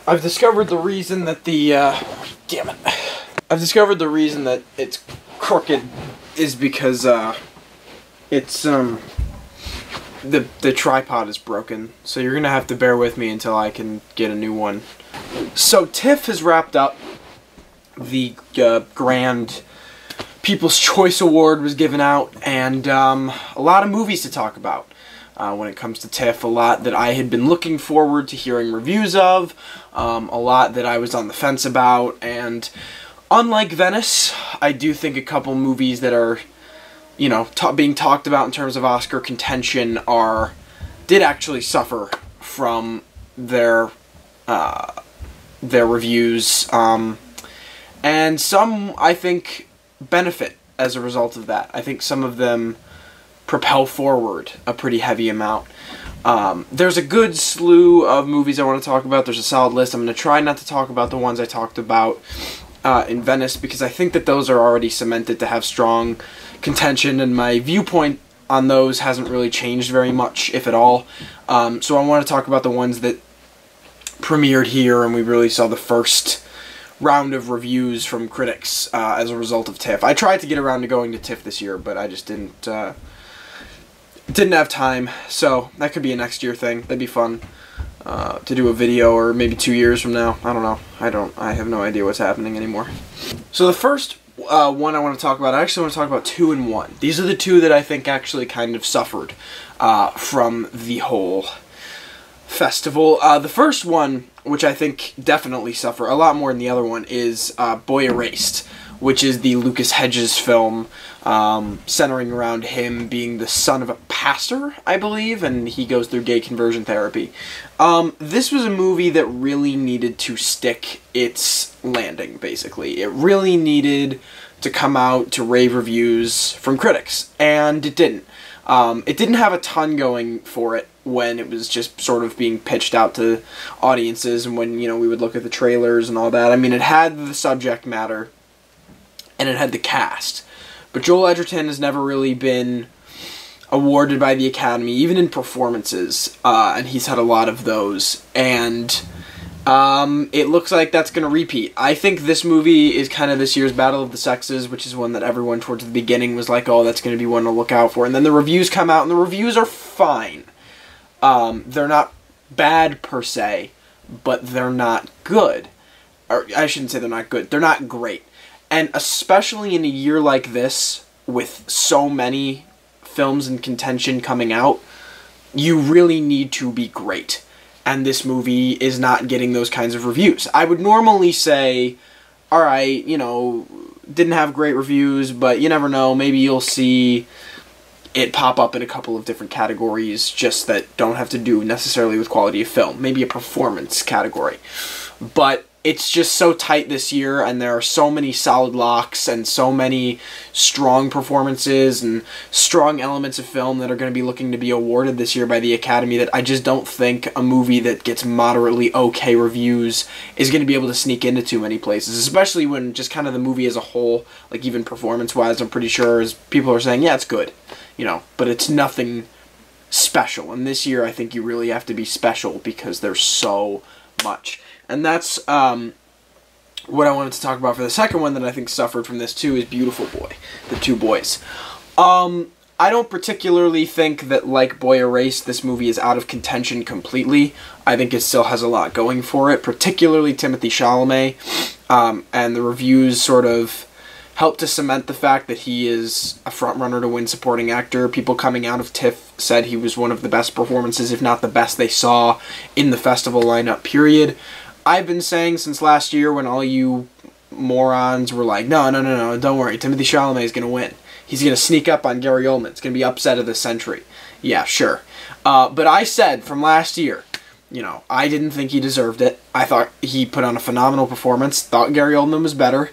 I've discovered the reason that damn it. I've discovered the reason that it's crooked is because, it's, the tripod is broken. So you're gonna have to bear with me until I can get a new one. So TIFF has wrapped up. The, grand People's Choice Award was given out, and, a lot of movies to talk about. When it comes to TIFF, a lot that I had been looking forward to hearing reviews of, a lot that I was on the fence about, and unlike Venice, I do think a couple movies that are, you know, being talked about in terms of Oscar contention did actually suffer from their reviews, and some, I think, benefit as a result of that. I think some of them propel forward a pretty heavy amount. There's a good slew of movies I want to talk about. There's a solid list. I'm going to try not to talk about the ones I talked about in Venice, because I think that those are already cemented to have strong contention, and my viewpoint on those hasn't really changed very much, if at all. So I want to talk about the ones that premiered here, and we really saw the first round of reviews from critics as a result of TIFF. I tried to get around to going to TIFF this year, but I just didn't have time, so that could be a next year thing. That'd be fun to do a video, or maybe 2 years from now. I don't know. I have no idea what's happening anymore. So the first one I want to talk about, I actually want to talk about 2 and 1. These are the two that I think actually kind of suffered from the whole festival. The first one, which I think definitely suffered a lot more than the other one, is Boy Erased, which is the Lucas Hedges film, centering around him being the son of a pastor, I believe, and he goes through gay conversion therapy. This was a movie that really needed to stick its landing, basically. It really needed to come out to rave reviews from critics, and it didn't. It didn't have a ton going for it when it was just sort of being pitched out to audiences, and when, you know, we would look at the trailers and all that. I mean, it had the subject matter, and it had the cast. But Joel Edgerton has never really been awarded by the Academy, even in performances, and he's had a lot of those, and it looks like that's going to repeat. I think this movie is kind of this year's Battle of the Sexes, which is one that everyone towards the beginning was like, oh, that's going to be one to look out for, and then the reviews come out, and the reviews are fine. They're not bad per se, but they're not good. Or I shouldn't say they're not good. They're not great. And especially in a year like this, with so many films in contention coming out, you really need to be great. And this movie is not getting those kinds of reviews. I would normally say, alright, you know, didn't have great reviews, but you never know, maybe you'll see it pop up in a couple of different categories, just that don't have to do necessarily with quality of film. Maybe a performance category. But it's just so tight this year, and there are so many solid locks and so many strong performances and strong elements of film that are going to be looking to be awarded this year by the Academy, that I just don't think a movie that gets moderately okay reviews is going to be able to sneak into too many places, especially when just kind of the movie as a whole, like even performance-wise, I'm pretty sure as people are saying, yeah, it's good, you know, but it's nothing special. And this year I think you really have to be special because there's so much. And that's what I wanted to talk about for the second one that I think suffered from this too, is Beautiful Boy, The Two Boys. I don't particularly think that, like Boy Erased, this movie is out of contention completely. I think it still has a lot going for it, particularly Timothée Chalamet, and the reviews sort of helped to cement the fact that he is a frontrunner to win supporting actor. People coming out of TIFF said he was one of the best performances, if not the best they saw in the festival lineup, period. I've been saying since last year, when all you morons were like, no, don't worry, Timothée Chalamet is going to win. He's going to sneak up on Gary Oldman. It's going to be upset of the century. Yeah, sure. But I said from last year, you know, I didn't think he deserved it. I thought he put on a phenomenal performance, thought Gary Oldman was better.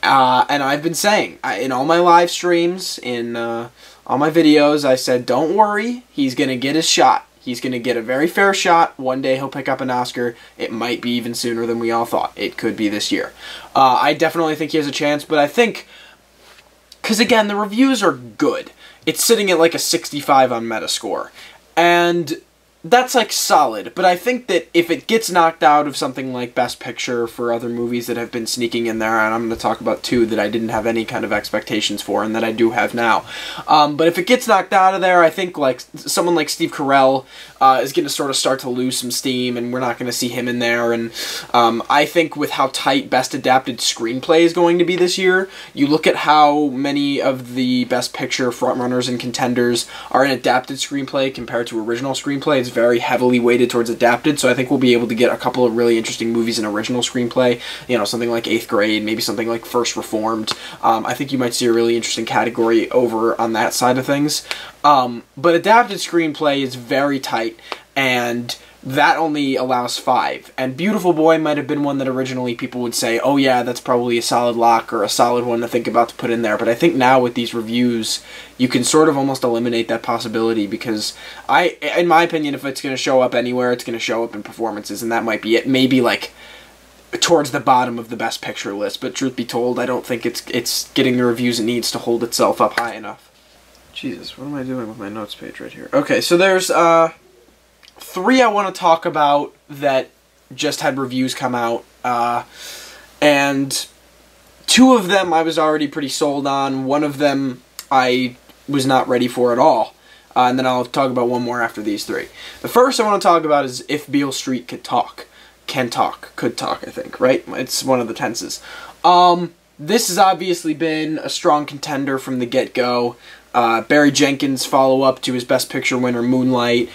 And I've been saying, in all my live streams, in all my videos, I said, don't worry, he's going to get his shot. He's going to get a very fair shot. One day he'll pick up an Oscar. It might be even sooner than we all thought. It could be this year. I definitely think he has a chance, but I think, because again, the reviews are good. It's sitting at like a 65 on Metascore. And that's like solid, but I think that if it gets knocked out of something like Best Picture for other movies that have been sneaking in there, and I'm going to talk about two that I didn't have any kind of expectations for and that I do have now, but if it gets knocked out of there, I think like someone like Steve Carell is going to sort of start to lose some steam, and we're not going to see him in there, and I think with how tight Best Adapted Screenplay is going to be this year, you look at how many of the Best Picture frontrunners and contenders are in adapted screenplay compared to original screenplay. It's very heavily weighted towards adapted, so I think we'll be able to get a couple of really interesting movies in original screenplay, you know, something like 8th Grade, maybe something like First Reformed. I think you might see a really interesting category over on that side of things. But adapted screenplay is very tight, and that only allows 5. And Beautiful Boy might have been one that originally people would say, oh yeah, that's probably a solid lock or a solid one to think about to put in there. But I think now with these reviews, you can sort of almost eliminate that possibility, because in my opinion, if it's going to show up anywhere, it's going to show up in performances, and that might be it. Maybe like towards the bottom of the Best Picture list, but truth be told, I don't think it's getting the reviews it needs to hold itself up high enough. Jesus, what am I doing with my notes page right here? Okay, so there's 3 I want to talk about that just had reviews come out, and 2 of them I was already pretty sold on. One of them I was not ready for at all, and then I'll talk about one more after these 3. The first I want to talk about is If Beale Street Could Talk. Could talk, I think, right? It's one of the tenses. This has obviously been a strong contender from the get-go. Barry Jenkins' follow-up to his Best Picture winner, Moonlight,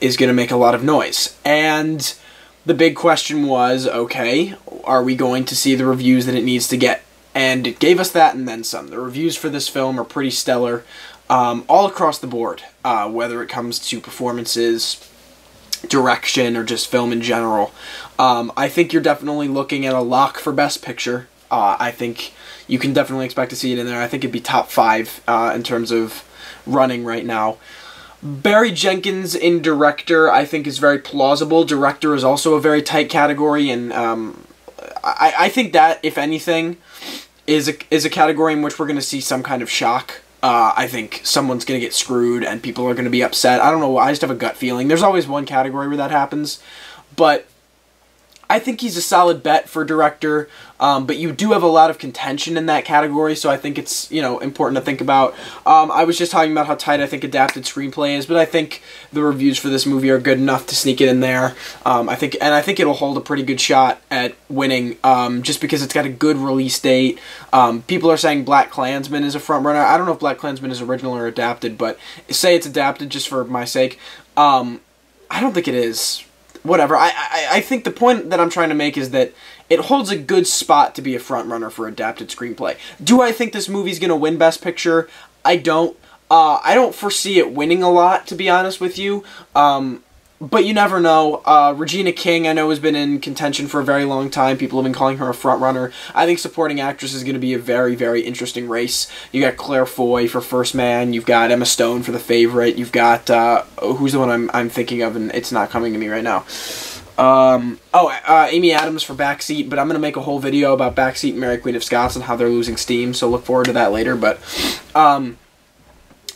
is going to make a lot of noise. And the big question was, okay, are we going to see the reviews that it needs to get? And it gave us that and then some. The reviews for this film are pretty stellar, all across the board, whether it comes to performances, direction, or just film in general. I think you're definitely looking at a lock for Best Picture. I think you can definitely expect to see it in there. I think it'd be top 5 in terms of running right now. Barry Jenkins in director, I think, is very plausible. Director is also a very tight category, and I think that, if anything, is a category in which we're going to see some kind of shock. I think someone's going to get screwed and people are going to be upset. I don't know, I just have a gut feeling. There's always one category where that happens, but I think he's a solid bet for director, but you do have a lot of contention in that category, so I think it's, you know, important to think about. I was just talking about how tight I think adapted screenplay is, but I think the reviews for this movie are good enough to sneak it in there. I think it'll hold a pretty good shot at winning, just because it's got a good release date. People are saying Black Klansman is a frontrunner. I don't know if Black Klansman is original or adapted, but say it's adapted just for my sake. I don't think it is. Whatever. I think the point that I'm trying to make is that it holds a good spot to be a frontrunner for adapted screenplay. Do I think this movie's going to win Best Picture? I don't. I don't foresee it winning a lot, to be honest with you. But you never know. Regina King, I know, has been in contention for a very long time. People have been calling her a frontrunner. I think supporting actress is going to be a very, very interesting race. You got Claire Foy for First Man. You've got Emma Stone for The Favorite. You've got, who's the one I'm thinking of, and it's not coming to me right now. Amy Adams for Backseat, but I'm going to make a whole video about Backseat and Mary Queen of Scots and how they're losing steam, so look forward to that later. But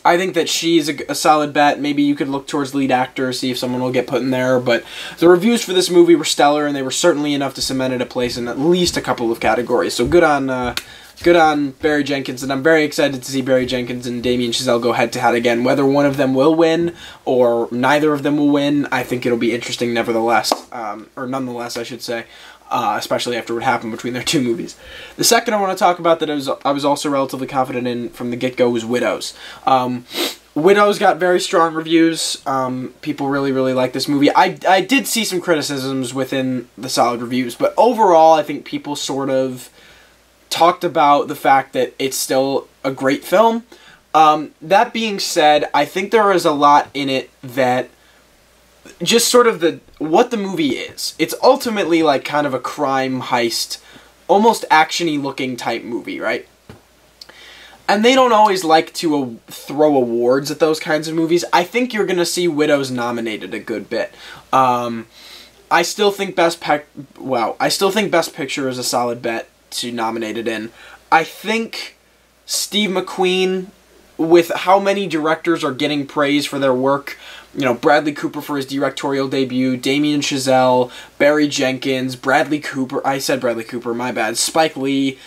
I think that she's a solid bet. Maybe you could look towards lead actor, see if someone will get put in there. But the reviews for this movie were stellar, and they were certainly enough to cement it a place in at least a couple of categories. So good on Barry Jenkins, and I'm very excited to see Barry Jenkins and Damien Chazelle go head-to-head again. Whether one of them will win or neither of them will win, I think it'll be interesting nevertheless, or nonetheless, I should say. Especially after what happened between their 2 movies. The second I want to talk about that I was also relatively confident in from the get-go was Widows. Widows got very strong reviews. People really, really like this movie. I did see some criticisms within the solid reviews, but overall I think people sort of talked about the fact that it's still a great film. That being said, I think there is a lot in it that just sort of what the movie is. It's ultimately like kind of a crime heist, almost action-y looking type movie, right? And they don't always like to throw awards at those kinds of movies. I think you're going to see Widows nominated a good bit. I still think Best Picture is a solid bet to nominate it in. I think Steve McQueen with how many directors are getting praise for their work, you know, Bradley Cooper for his directorial debut, Damien Chazelle, Barry Jenkins, Bradley Cooper, I said Bradley Cooper, my bad, Spike Lee,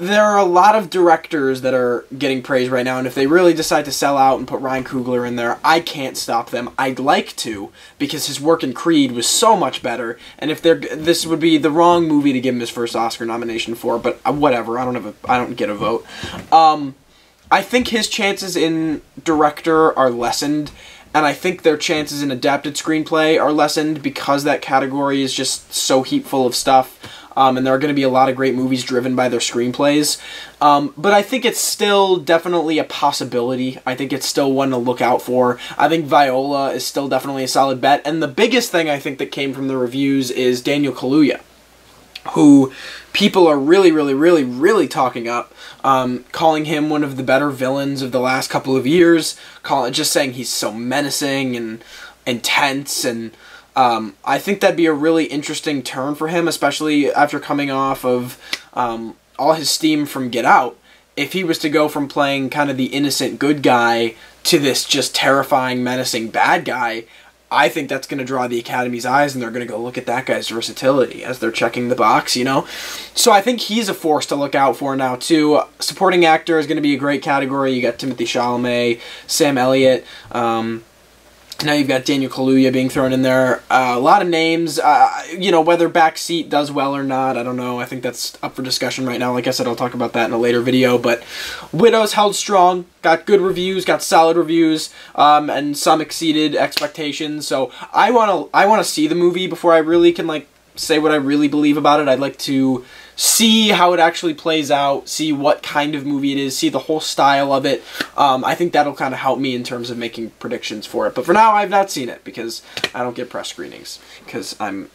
there are a lot of directors that are getting praise right now, and if they really decide to sell out and put Ryan Coogler in there, I can't stop them. I'd like to, because his work in Creed was so much better, and if this would be the wrong movie to give him his first Oscar nomination for, but whatever, I don't get a vote. I think his chances in director are lessened, and I think their chances in adapted screenplay are lessened because that category is just so heap full of stuff. And there are going to be a lot of great movies driven by their screenplays. But I think it's still definitely a possibility. I think it's still one to look out for. I think Viola is still definitely a solid bet. And the biggest thing I think that came from the reviews is Daniel Kaluuya, who people are really talking up, calling him one of the better villains of the last couple of years, just saying he's so menacing and intense, and I think that'd be a really interesting turn for him, especially after coming off of all his steam from Get Out. If he was to go from playing kind of the innocent good guy to this just terrifying, menacing bad guy, I think that's going to draw the Academy's eyes, and they're going to go look at that guy's versatility as they're checking the box, you know? So I think he's a force to look out for now, too. Supporting actor is going to be a great category. You got Timothée Chalamet, Sam Elliott, now you've got Daniel Kaluuya being thrown in there. A lot of names. You know, whether Backseat does well or not, I don't know. I think that's up for discussion right now. Like I said, I'll talk about that in a later video. But Widows held strong, got good reviews, got solid reviews, and some exceeded expectations. So I wanna see the movie before I really can like say what I really believe about it. I'd like to see how it actually plays out, see what kind of movie it is, see the whole style of it. I think that'll kind of help me in terms of making predictions for it. But for now, I've not seen it because I don't get press screenings because I'm,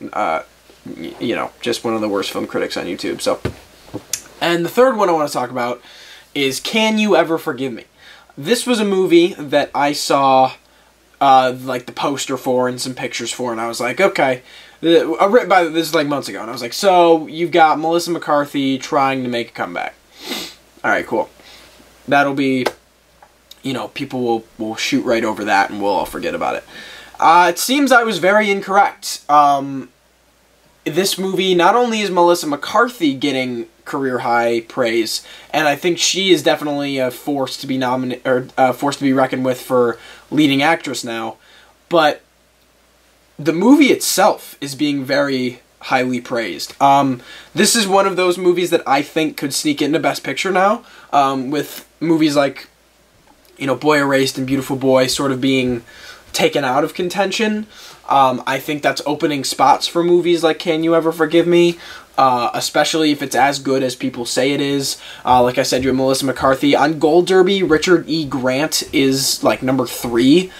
you know, just one of the worst film critics on YouTube. So, and the third one I want to talk about is Can You Ever Forgive Me? This was a movie that I saw like the poster for and some pictures for, and I was like, okay. This is like months ago, and I was like, so you've got Melissa McCarthy trying to make a comeback. Alright, cool. That'll be, you know, people will shoot right over that, and we'll all forget about it. It seems I was very incorrect. This movie, not only is Melissa McCarthy getting career high praise, and I think she is definitely a force to be force to be reckoned with for leading actress now, but the movie itself is being very highly praised. This is one of those movies that I think could sneak into Best Picture now, with movies like, you know, Boy Erased and Beautiful Boy sort of being taken out of contention. I think that's opening spots for movies like Can You Ever Forgive Me, especially if it's as good as people say it is. Like I said, you have Melissa McCarthy. On Gold Derby, Richard E. Grant is like number 3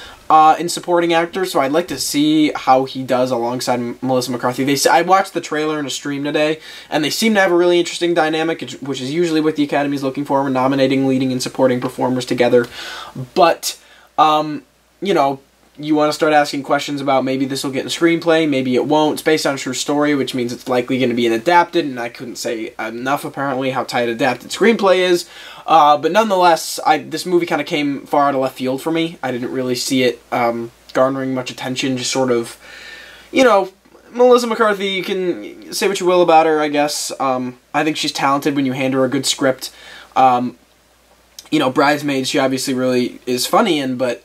in supporting actors, so I'd like to see how he does alongside Melissa McCarthy. I watched the trailer in a stream today, and they seem to have a really interesting dynamic, which is usually what the Academy's looking for when nominating leading and supporting performers together. But, you know, you want to start asking questions about maybe this will get in a screenplay, maybe it won't. It's based on a true story, which means it's likely going to be an adapted, and I couldn't say enough, apparently, how tight adapted screenplay is. But nonetheless, this movie kind of came far out of left field for me. I didn't really see it garnering much attention, just sort of, you know, Melissa McCarthy, you can say what you will about her, I guess. I think she's talented when you hand her a good script. You know, Bridesmaids, she obviously really is funny in, but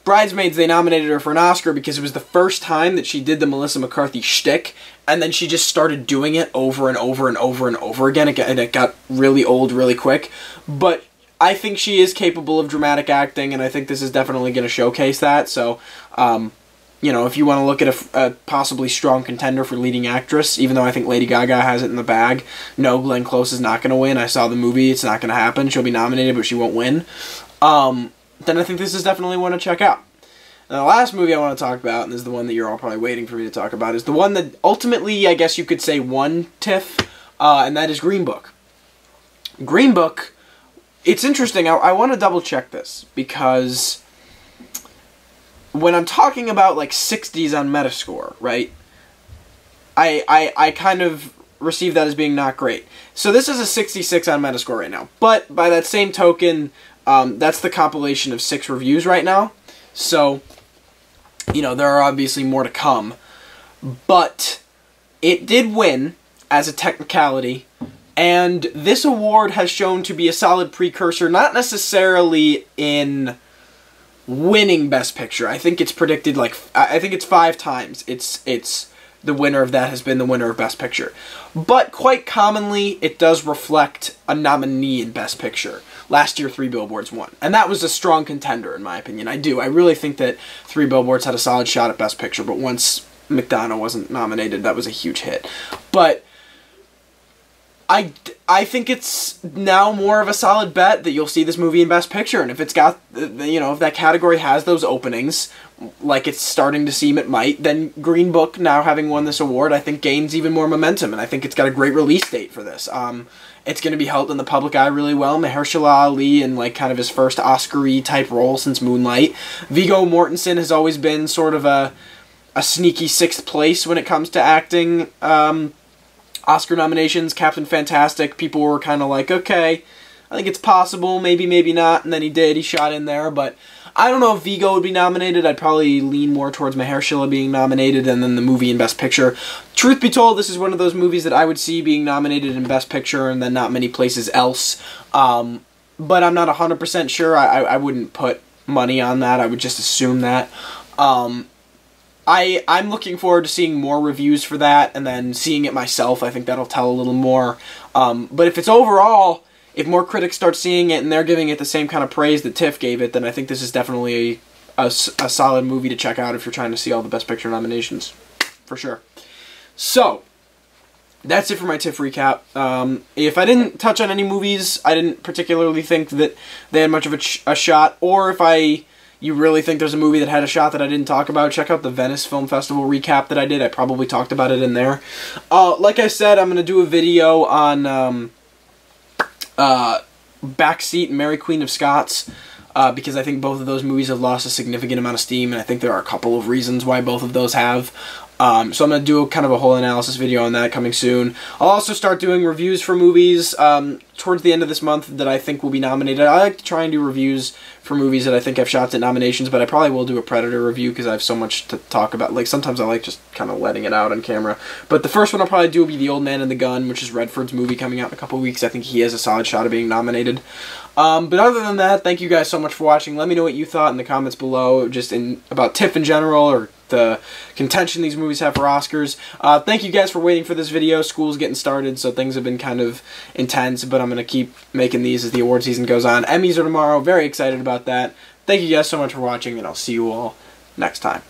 Bridesmaids, they nominated her for an Oscar because it was the first time that she did the Melissa McCarthy shtick, and then she just started doing it over and over and over and over again, and it got really old really quick. But I think she is capable of dramatic acting, and I think this is definitely going to showcase that. So, you know, if you want to look at a possibly strong contender for leading actress, even though I think Lady Gaga has it in the bag, no, Glenn Close is not going to win. I saw the movie. It's not going to happen. She'll be nominated, but she won't win. Then I think this is definitely one to check out. Now, the last movie I want to talk about, and this is the one that you're all probably waiting for me to talk about, is the one that ultimately, I guess you could say, won TIFF, and that is Green Book. Green Book, it's interesting. I want to double check this, because when I'm talking about like 60s on Metascore, right, I kind of receive that as being not great. So this is a 66 on Metascore right now. But by that same token, that's the compilation of 6 reviews right now. So, you know, there are obviously more to come. But it did win as a technicality. And this award has shown to be a solid precursor, not necessarily in winning Best Picture. I think it's predicted, like, I think it's 5 times. It's the winner of that has been the winner of Best Picture. But quite commonly, it does reflect a nominee in Best Picture. Last year, 3 Billboards won. And that was a strong contender, in my opinion. I really think that 3 Billboards had a solid shot at Best Picture, but once McDonough wasn't nominated, that was a huge hit. But I think it's now more of a solid bet that you'll see this movie in Best Picture, and if it's got, you know, if that category has those openings, like it's starting to seem it might, then Green Book, now having won this award, I think gains even more momentum, and I think it's got a great release date for this. It's going to be held in the public eye really well. Mahershala Ali in, like, kind of his first Oscar-y type role since Moonlight. Viggo Mortensen has always been sort of a sneaky 6th place when it comes to acting. Oscar nominations, Captain Fantastic, people were kind of like, okay, I think it's possible, maybe, maybe not, and then he shot in there, but I don't know if Viggo would be nominated. I'd probably lean more towards Mahershala being nominated and then the movie in Best Picture. Truth be told, this is one of those movies that I would see being nominated in Best Picture and then not many places else, but I'm not 100% sure. I wouldn't put money on that. I would just assume that. I'm looking forward to seeing more reviews for that, and then seeing it myself. I think that'll tell a little more. But if it's overall, if more critics start seeing it and they're giving it the same kind of praise that TIFF gave it, then I think this is definitely a solid movie to check out if you're trying to see all the Best Picture nominations. For sure. So, that's it for my TIFF recap. If I didn't touch on any movies, I didn't particularly think that they had much of a shot, or if you really think there's a movie that had a shot that I didn't talk about, check out the Venice Film Festival recap that I did. I probably talked about it in there. Like I said, I'm going to do a video on Backseat and Mary Queen of Scots, because I think both of those movies have lost a significant amount of steam, and I think there are a couple of reasons why both of those have. So I'm going to do kind of a whole analysis video on that coming soon. I'll also start doing reviews for movies towards the end of this month that I think will be nominated. I like to try and do reviews for movies that I think have shots at nominations, but I probably will do a Predator review because I have so much to talk about. Like, sometimes I like just kind of letting it out on camera. But the first one I'll probably do will be The Old Man and the Gun, which is Redford's movie coming out in a couple of weeks. I think he has a solid shot of being nominated. But other than that, thank you guys so much for watching. Let me know what you thought in the comments below, just about TIFF in general, or the contention these movies have for Oscars. Thank you guys for waiting for this video. School's getting started, so things have been kind of intense, but I'm going to keep making these as the award season goes on. Emmys are tomorrow. Very excited about that. Thank you guys so much for watching, and I'll see you all next time.